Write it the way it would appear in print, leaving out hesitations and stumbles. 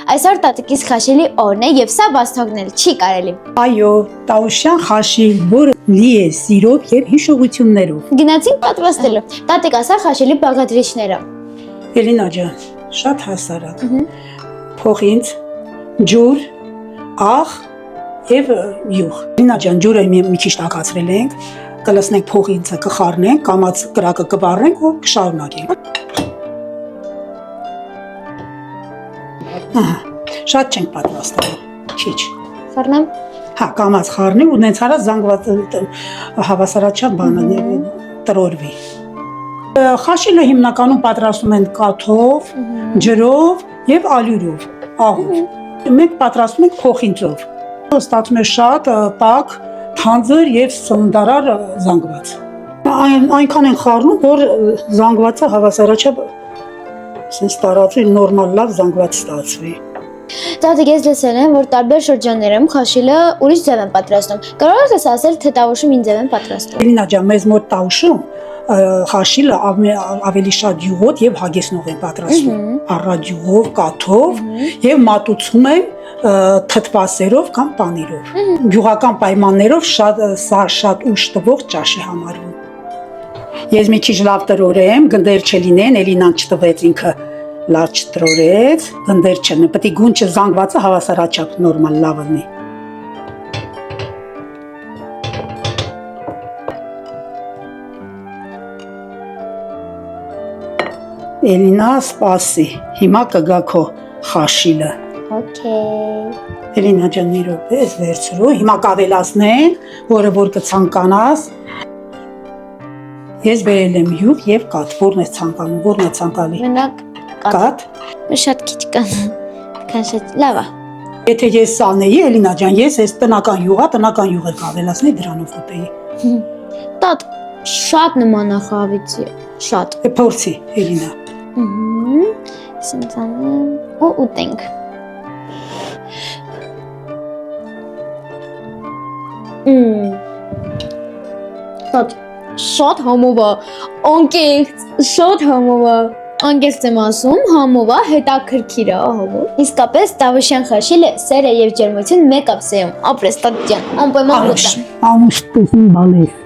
Այսօր տատիկիս քաշելի օրն է եւ սա բաց թողնել չի կարելի։ Այո, տաուշյան խաշիլ, որը լի է սիրով եւ հիշողություններով։ Գնացինք պատրաստելու։ Տատիկ ասա քաշելի բաղադրիչները։ Էլինա ջան, շատ հասարակ։ Փող ինձ, ջուր, աղ եւ յուղ։ Էլինա ջան, ջուրը մի քիչ տակացրել ենք, կլցնենք փող ինձը, կխառնենք, կամած կրակը կվառենք ու կշարունակենք։ Ահա, շատ չենք պատրաստել, քիչ։ Խառնեմ։ Հա, կամած խառնի ու նենց արա զանգված հավասարաչափ բանը տրորվի։ Խաշիլը հիմնականում պատրաստում են կաթով, ջրով եւ ալյուրով, աղով։ Մենք պատրաստում ենք փոխինձով։ Ստացվում է շատ տաք, թանձր եւ սննդարար զանգված։ Այնքան են խառնում, որ զանգվածը հավասարաչափ sense տարածի նորմալ լավ զանգված ստացվի։ Տատիկ ես լսել եմ, որ տարբեր շրջաններում քաշիլը ուրիշ ձև են պատրաստում։ Կարող ես ասել, թե տավուշում ինչ ձև են պատրաստում։ Էլինա ջան, մեզ մոտ տավուշում խաշիլը ավելի շատ յուղոտ եւ հագեցնող են պատրաստում։ Առատ յուղով, կաթով եւ մատուցում են թթվասերով կամ պանիրով։ Գյուղական պայմաններով շատ ուշ տվող ճաշ է համարվում։ Ես մի քիչ լավ տրորեմ, գնդեր չլինեն, Էլինան չտվեց ինքը լավ չտրորեց, գնդեր չլինեն, պետք է գունչը զանգվածը հավասարաչափ նորմալ լավ լինի։ Էլինա, սպասի, հիմա կգա քո խաշիլը։ Okay։ Էլինա ջան, մի րոպե, ես վերցրու, հիմա կավելացնեն, որը որ կցանկանաս։ Ես բերել եմ յուղ եւ կաթ, որն է ցանկանում, որն է ցանկալի։ Մենակ Կաթ։ շատ քիչ կան։ Քան շատ լավ է։ Եթե ես սանեի, Էլինա ջան, ես այս տնական յուղը կավելացնեի, դրանով ուտեի։ Տատ շատ նման է խավիցի, շատ։ Փորձի, Էլինա։ Սենցանեմ ու ուտենք։ Տատ շատ համով է, անկեղծ, շատ համով է։ Անկեղծ եմ ասում, համով է, հետաքրքիր է, ահա։ Իսկապես տավուշյան խաշիլը սեր է եւ ջերմություն մեկ ապսեում։ Ապրես տատ ջան, անպայման ուտեմ։ Ամուշ տեսին բալես։